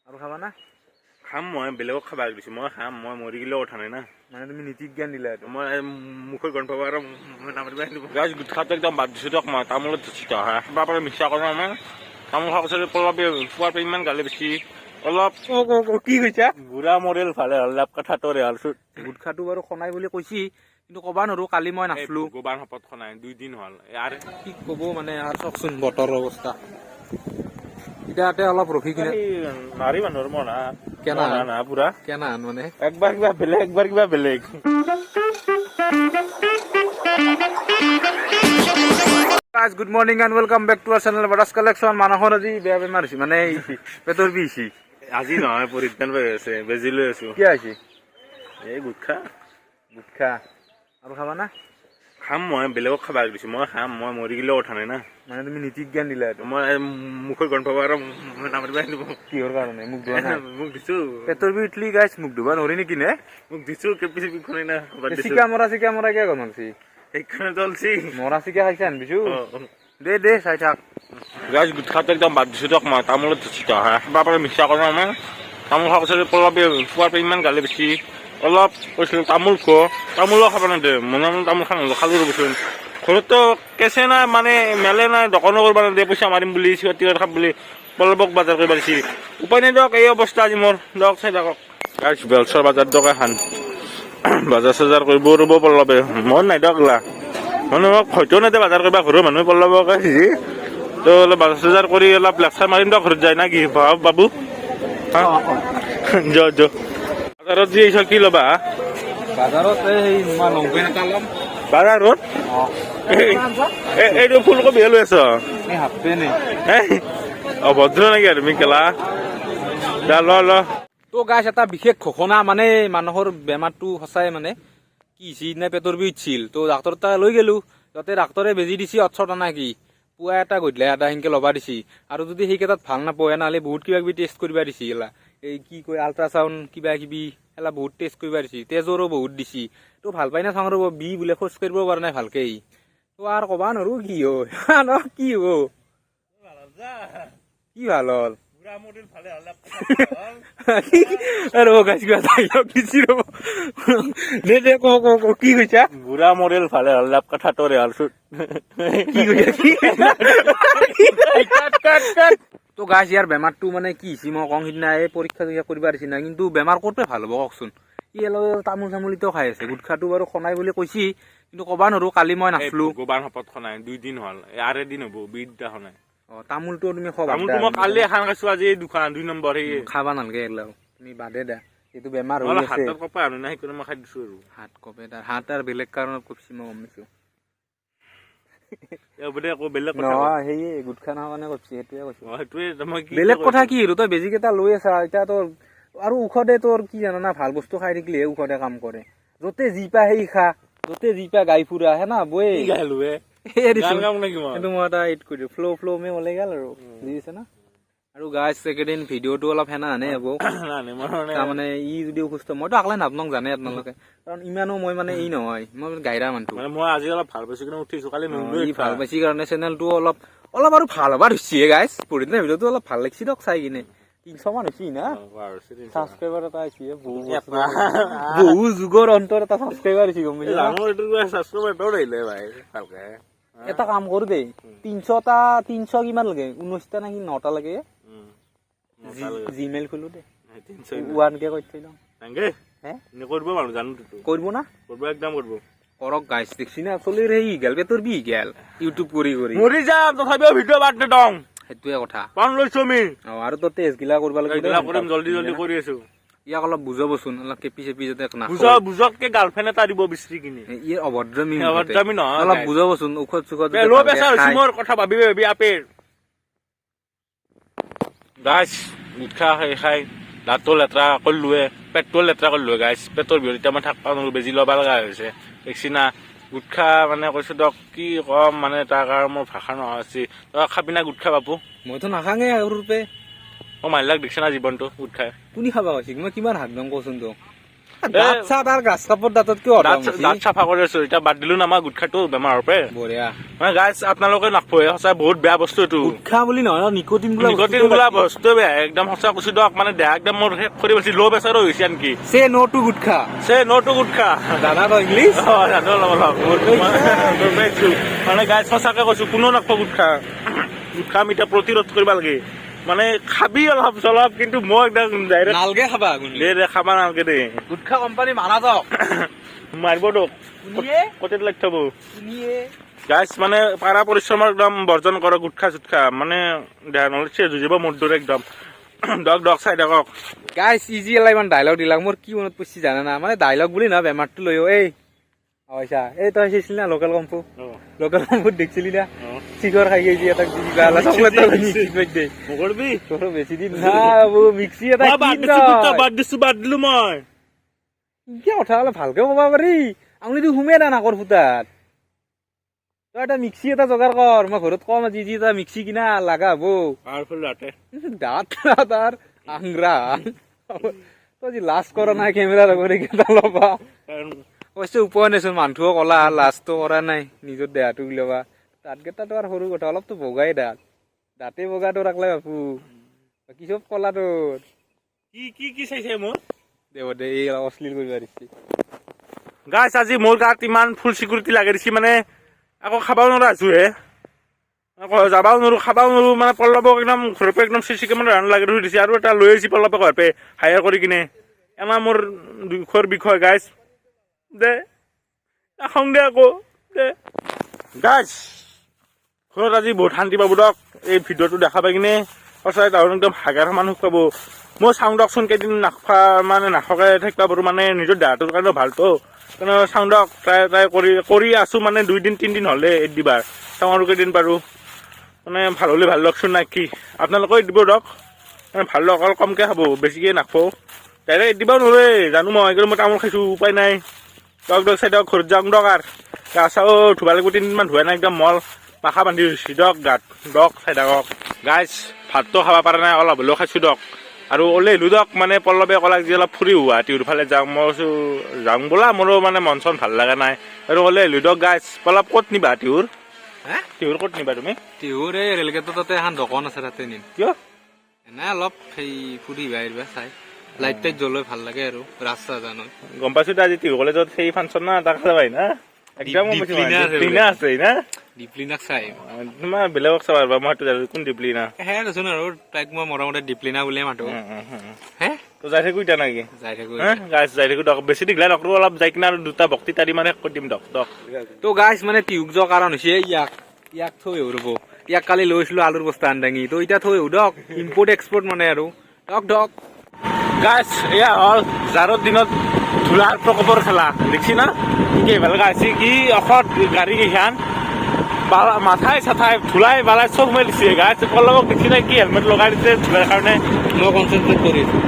আৰু খাবা না? খাম মই বেলেগক খাবা দিছো মই খাম মই মৰি গিলেও কথা নাই না মানে তুমি নীতি জ্ঞান দিলা এইটো। মই মুখৰ গন্ধ পাব আৰু গাছ গুটখাটো একদম বাদ দিছো দিয়ক মই তামোলত চিটা হয় বাৰে মিছা কৰা আমাৰ তামোল খোৱাৰ পিছত পোৱাৰ পৰা ইমান গালি বেছি অলপ কি কৈছা? বুঢ়া মৰিল ভালে হ'ল লাভ কথাটো ৰেহাল গুটখাটো বাৰু খনাই বুলি কৈছি, কিন্তু ক'বা নোৱাৰো কালি মই নাচলো। ভগৱান শপত খনাই 2 দিন হ'ল আৰু কি ক'ব মানে আৰু চাওকচোন বতৰৰ অৱস্থা। ইটাতে অলপ ৰখি কিনে নাৰী মানুহৰ মনা কেনা না পুৰা কেনা মানে একবাৰ কিবা বেলেগ একবাৰ কিবা বেলেগ good morning and welcome back to our channel বাটাছ কালেকশ্যন। মানুহৰ আজি বেয়া বেমাৰ হৈছে মানে পেটৰ বিষ। আজি নহয় পৰিত্ৰাণ পাই আছে বেজি লৈ আছো কি হৈছে? এই গুটখা আৰু খাবা না? খাম মই বেলেগক খাবা দিছো মই খাম মই মৰি গিলেও কথা নাই না মানে তুমি নীতি জ্ঞান দিলা এইটো। মই মুখৰ গন্ধ পাব আৰু কিহৰ কাৰণে মুখ ধোৱা নাই? মোক দিছো পেটৰ বিষ উঠলি গাইছ মুখ ধুবা নৰি নেকি নে? মোক দিছো কেপিচি বিখনে না চিকা মৰা কিয় গমালছি? সেইখনে চলছি মৰা চিকা খাইছে আনবিছো দে চাই থাক। গাছ গুটখাটো একদম বাদ দিছো দিয়ক মই তামোলত চিটা হয় বাৰে মিছা কৰা আমাৰ তামোল খোৱাৰ পিছত পোৱাৰ পৰা ইমান গালি বেছি অলপ কৈছিলো তামোলো খাব নেদে মনে মনে তামোল খালো ৰ'বচোন ঘৰততো কেঁচে নাই মানে মেলে নাই দোকানো কৰিব নেদে পইচা মাৰিম বুলি চিগাৰেট খাম বুলি পলবক বাজাৰ কৰিব দিছে উপায় নাই দিয়ক এই অৱস্থা আজি মোৰ দিয়ক চাই থাকক গাছ বেলচৰ বাজাৰ দিয়ক এখন বাজাৰ চাজাৰ কৰিব ৰ'ব পলবে মন নাই দিয়ক লা মানে মোক হয়তো নেদে বাজাৰ কৰিব ঘৰৰ মানুহে পলবক আহিছে তো অলপ বাজাৰ চাজাৰ কৰি অলপ লেকচাৰ মাৰিম দিয়ক ঘৰত যায় না কি বাবু বাজাৰত যি আহিছ কি ল'বা বাজাৰত এই লংপেণ্ট এটা ল'ম। বাজাৰত এইটো ফুলকবি লৈ আছ এই হাফ পেণ্ট অভদ্ৰ নেকি আৰু তুমি কেলা ল তো গাছ এটা বিশেষ ঘোষণা মানে মানুহৰ বেমাৰটো সঁচাই মানে কি সিদিনা পেটৰ বিষ উঠিছিল তো ডাক্তৰ তাত লৈ গেলো তাতে ডাক্তৰে বেজি দিছি অঠটা না কি পুৱা এটা গধূলি এটা সেনকে ল'বা দিছি আৰু যদি সেইকেইটাত ভাল নাপায় নহ'লে বহুত কিবা কিবি টেষ্ট কৰিবা দিছি এলা এই কি কয় আল্ট্ৰাচাউণ্ড কিবা কিবি এলা বহুত টেষ্ট কৰিবা দিছি তেজৰো বহুত দিছি তো ভাল পাই না চাওঁ ৰ'ব বি বোলে খোজ কাঢ়িব পৰা নাই ভালকে তো আৰু ক'বা নোৱাৰো কি কি ভাল হ'ল কি কৈছা? বুঢ়া মৰিল ভালে হ'ল লাভ কথাটো ৰেহাল তো গাছ ইয়াৰ বেমাৰটো মানে কি হৈছে মই কওঁ সিদিনা এই পৰীক্ষা কৰিব দিছি না কিন্তু বেমাৰ ক'ৰ পৰা ভাল হ'ব কওকচোন। ই তামোল চামোলিতো খাই আছে গুটখাটো বাৰু খনাই বুলি কৈছি, কিন্তু ক'বা নোৱাৰো কালি মই নাচলো। ভগৱান শপত খনাই 2 দিন হ'ল আৰু এদিন হ'ব বিদ্যা খনাই তামোলটো তুমি খাবা তামোলটো মই কালি এখন খাইছো আজি দুখান 2 নম্বৰ সেই খাবা নালাগে এইবিলাক তুমি বাদে দা এইটো বেমাৰ হৈ আছে। হাতত কপাই আনো না সেইকাৰণে মই খাই দিছো আৰু হাত কপে তাৰ হাত আৰু বেলেগ কাৰণত কপছি মই গম পাইছো আকৌ বেলেগ কথা নহয় সেয়ে গুটখা নোহোৱা কাৰণে কপছি সেইটোৱে কৈছো সেইটোৱে মই বেলেগ কথা কি আৰু তই বেজি কেইটা লৈ আছা এতিয়া তোৰ আৰু ঔষধে তোৰ কি জানা ভাল বস্তু খাই থাকিলেহে ঔষধে কাম কৰে য'তে যি পা সেই খা য'তে যি পা গাই ফুৰা হে না বয়ে কিন্তু মই এটা এইট কৰি ফ্ল' মে ওলাই গ'ল আৰু বুজিছে না। আৰু গাছ একেদিন ভিডিঅ'টো অলপ হেনা আনে হ'ব তাৰমানে ই যদি অসুস্থ মইতো আকলাই নাপনক জানে আপোনালোকে কাৰণ ইমানো মই মানে ই নহয় মই গাইৰা মানুহটো মই আজি অলপ ভাল পাইছো কিন্তু উঠিছো কালি ভাল পাইছি কাৰণে চেনেলটো অলপ আৰু ভাল হ'বা ধৰিছে গাইছ পৰিদিনা ভিডিঅ'টো অলপ ভাল লাগিছে দিয়ক চাই কিনে 300 মান হৈছে না ছাবস্ক্ৰাইবাৰ এটা আহিছে বহু যুগৰ অন্তৰ এটা ছাবস্ক্ৰাইবাৰ হৈছে গম পাইছা এটা কাম কৰো দেই 300 কিমান লাগে 19টা নে 9টা লাগে জিমেইল খোলো দে 1K কৰি থৈ লওঁ কৰিব না একদম কৰিব কৰক গাইছ দেখছি না চলিৰ সেই গেল বেটোৰ বি গেল ইউটিউব কৰি মৰি যাম তথাপিও ভিডিঅ' বাদ নেদং সেইটোৱে কথা পান লৈছো আমি আৰু তো টেষ্ট গিলা কৰিব লাগিব জল্দি কৰি আছো ইয়াক অলপ বুজাবচোন অলপ কেপি চেপি যাতে বুজককে গাৰ্লফ্ৰেণ্ড এটা দিব বিচাৰি কিনে ই অভদ্ৰামী নহয় অলপ বুজাবচোন ঔষধ চুখত কথা ভাবি আপেৰ গাছ গুটখা খাই দাঁতো লেতেৰা কৰিলোৱে পেটটো লেতেৰা কৰিলোৱে গাছ পেটৰ বিহত এতিয়া মই থাকবা নোৱাৰো বেজি ল'ব লগা হৈছে দেখছি না গুটখা মানে কৈছো দক কি কম মানে তাৰ কাৰণে মোৰ ভাষা নহয় আছে তই খাবি না গুটখা বাপু মইতো নাখাঙে সৰুৰ পে মই মাৰিলাক দেখছি না জীৱনটো গুটখাই কোনি খাবা কৈছে মই কিমান হাত দম কচোন তোক দাঁত চাত আৰু গ্ৰাছ কাপৰ দাঁতত কিয় দাঁত চাফা কৰি আছো এতিয়া বাদ দিলো না আমাৰ গুটখাটো বেমাৰৰ পৰা বঢ়িয়া মানে গাইছ আপোনালোকে নাখোৱে সঁচাই বহুত বেয়া বস্তু এইটো গুটখা বুলি নহয় নিকোটিন বোলা বস্তু বেয়া একদম সঁচা কৈছো দিয়ক মানে দেহা একদম মোৰ শেষ কৰি পাইছে ল' প্ৰেছাৰো হৈছে আনকি চে নো টু গুটখা গুটখা জানা তই ইংলিছ জানো অলপ মানে গাইছ সঁচাকে কৈছো কোনো নাখোৱা গুটখা আমি এতিয়া প্ৰতিৰোধ কৰিব লাগে মানে খাবি অলপ চলপ কিন্তু মই একদম ডাইৰেক্ট নালগে খাবা দে খাবা নালগে দে গুটখা কোম্পানী মানা যাওক মাৰিব তোক কতে লাগি থব শুনিয়ে গাইছ মানে পাৰা পৰিশ্ৰমৰ একদম বৰ্জন কৰক গুটখা চুটখা মানে দেহা নহ'লে চেজ হৈ যাব মোৰ দৰে একদম দক চাই থাকক গাইছ ইজি এলা ইমান ডাইলগ দিলাক মোৰ কি মনত পৰিছে জানা না মানে ডাইলগ বুলি নহয় বেমাৰটো লৈ এই পইচা এই তই চাইছিলি না লোকেল কম্পু দেখছিলি না চিগৰ খাই গৈছি এটা বেছি দিন মিক্সি এটা বাদ দিলো মই কথা হলে ভালকে কবা পাৰি আপুনিতো সোমে দা নাকৰ ফুটাত তই এটা মিক্সি এটা যোগাৰ কৰ মই ঘৰত কম আজি যি এটা মিক্সি কিনা লাগা হব দাঁত তাৰ আংৰা তই যি লাজ কৰা নাই কেমেৰা লগতে কেইটা ল'বা অৱশ্যে উপায় নাইচোন মানুহও কলা লাজটো কৰা নাই নিজৰ দেহাটো উলিয়াবা দাঁতকেইটাতো আৰু সৰু কথা অলপতো বগাই দাঁতে বগাটো ৰাখলে বাপু বাকী চব কলা তোৰ কি চাইছে মোৰ দেৱ দে এই অশ্লীল কৰিব পাৰিছে গাইছ আজি মোৰ গাত ইমান ফুল চিকিউৰিটি লাগে দিছি মানে আকৌ খাবাও নোৱাৰা আছো হে আকৌ যাবাও নোৱাৰো খাবাও নোৱাৰো মানে পল্লৱক একদম ঘৰৰ পৰা একদম চিচিকে মানে ৰান লাগি ধৰি দিছে আৰু এটা লৈ আহিছে পল্লৱক ঘৰৰ পৰা হায়াৰ কৰি কিনে এমাহ মোৰ দুখৰ বিষয় গাইছ দে নাখাওঁ দে আকৌ দে গাইছ ঘৰত আজি বহুত শান্তি পাব দক এই ভিডিঅ'টো দেখা পাই কিনে সঁচাই তাহোন একদম হাগাৰ মানুহ পাব মই চাওঁ দকচোন কেইদিন নাখোৱাকে থাকিব পাৰোঁ মানে নিজৰ দেহাটোৰ কাৰণে ভালতো কিন্তু চাওঁ দক ট্ৰাই কৰি আছোঁ মানে 2 দিন 3 দিন হ'লে এড দিবাৰ চাওঁ আৰু কেইদিন পাৰোঁ মানে ভাল হ'লে ভাল লওকচোন না কি আপোনালোকেও দিব দক মানে ভাল লওক অলপ কমকৈ খাব বেছিকৈ নাখোৱাওঁ ডাইৰেক্ট এড দিবাও নোৱাৰে জানো মই মই তামোল খাইছোঁ উপায় নাই দক চাই দক ঘৰত যাওঁ দক আৰু গা চাও ধুব লাগিব 3 দিনমান ধোৱা নাই একদম মল পাখা বান্ধি দিছোঁ দক গাত দক চাই থাকক গাইছ ভাতটো খাব পৰা নাই অলপ হ'লেও খাইছোঁ দক আৰু ওলাই আহিলোঁ দক মানে পল্লৱে ক'লাক যে অলপ ফুৰি হোৱা তিহুৰ ফালে যাওঁ মই কৈছোঁ যাওঁ বোলা মোৰো মানে মন চন ভাল লগা নাই আৰু ওলাই আহিলোঁ দক গাইছ পল্লৱ ক'ত নিবা তিহুৰ তিহুৰ ক'ত নিবা তুমি তিহুৰ এই ৰেলগেটৰ তাতে এখন দোকান আছে তাতে নিম কিয় এনে অলপ সেই ফুৰি আহিবা চাই লাইট টাইট জ্বলাই ভাল লাগে আৰু ৰাস্তা জানো গম পাইছোঁ আজি তিহু কলেজত সেই ফাংচন না তাক চাবাই না একদম আছে না ডিপ্লিনাক চাই তোমাৰ বেলেগক চাবা মইতো কোন ডিপ্লিনা হে দেচোন আৰু তাইক মই মোটামুটি ডিপ্লিনা বুলিয়ে মাতো হে তো যাই থাকো এতিয়া নাকি যাই থাকো দক বেছি দীঘলা নকৰো অলপ যাই কিনে আৰু 2টা ভক্তি তাৰি মানে শেষ কৰি দিম দক তো গাইছ মানে টিউক যোৱা কাৰণ হৈছে ইয়াক থৈ ৰ'ব ইয়াক কালি লৈছিলো আলুৰ বস্তা আন দাঙি তো এতিয়া থৈ দক ইম্পৰ্ট এক্সপৰ্ট মানে আৰু দক গাইছ এয়া হ'ল জাৰৰ দিনত ধূলাৰ প্ৰকোপৰ খেলা দেখছি না কি ভাল গাইছে কি অসৎ গাড়ী কেইখান মাথাই চাথাই ধুলাই বালাই চব সোমাই দিছে গাইছ পল্লৱক দেখি নাই কি হেলমেট লগাই দিছে ধুলাৰ কাৰণে মই কনচেনট্ৰেট কৰি আছো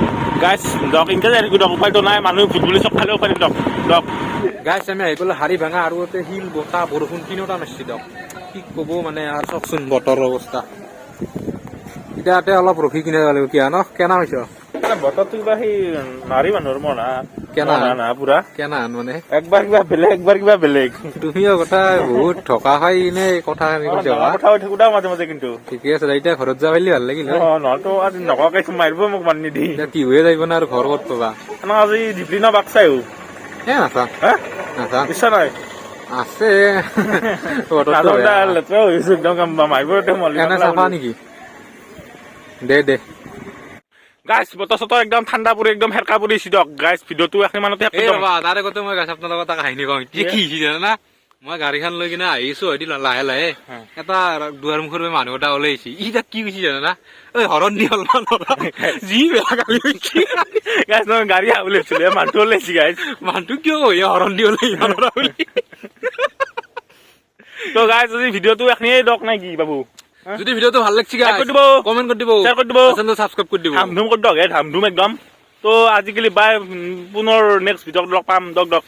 গাইছ দক ইনকে যাই থাকো দক উপায়তো নাই মানুহ ভূত বুলি চব খালেও পাৰিম দক গাইছ আমি আহি পেলাই হাৰি ভাঙা আৰু শিল বতাহ বৰষুণ তিনিওটা মাৰিছে দক কি ক'ব মানে আৰু চাওকচোন বতৰৰ অৱস্থা এতিয়া অলপ ৰখি কিনে যাব লাগিব কিয় ন কেনা হৈছে বতৰটো কিবা সেই নাৰী মানুহৰ মনা কেনা পুৰা কেনা মানে একবাৰ কিবা বেলেগ তুমিও কথা বহুত ঠকা খাই নে কথা কথা হৈ থাকো দা মাজে মাজে কিন্তু ঠিকে আছে এতিয়া ঘৰত যাব পাৰিলে ভাল লাগিল নহতো আজি নকৱাকে মাৰিব মোক মানি দি কি হৈ যাব না আৰু ঘৰ ক'ত পাবা আজি ডিপ্লিনা বাক চাইও নাচা ইচ্ছা নাই আছে লেতেৰা হৈছো একদম মাৰিব চাফা নেকি দে গাইছ বতৰ চতৰ একদম ঠাণ্ডা পৰি একদম হেৰকা পৰিছে দিয়ক গাইছ ভিডিঅ'টো এখিনি মানতে তাৰে কথা মই গাইছ আপোনাৰ লগত কাহিনী কওঁ কি হৈছে জানা মই গাড়ীখন লৈ কিনে আহিছো লাহে লাহে এটা দুৱাৰ মুখৰ মানুহ এটা ওলাই আহিছে ইটা কি কৈছে জানা ঐ হৰণ দি হ'ল যি বেয়া গাড়ী গাইছ নহয় গাড়ী ওলাইছিলে মানুহটো ওলাইছে গাইছ মানুহটো কিয় হৰণ দি ওলাই বুলি তো গাইছ আজি ভিডিঅ'টো এখিনিয়ে দক নাই কি বাবু যদি ভিডিঅ'টো ভাল লাগছে কমেন্ট কৰি দিব শ্বেয়াৰ কৰি দিব সাবস্ক্ৰাইব কৰি দিব ধামধুম কৰি দক ধামধুম একদম তো আজিকালি বাই পুনৰ নেক্সট ভিডিঅ'ত লগ পাম দক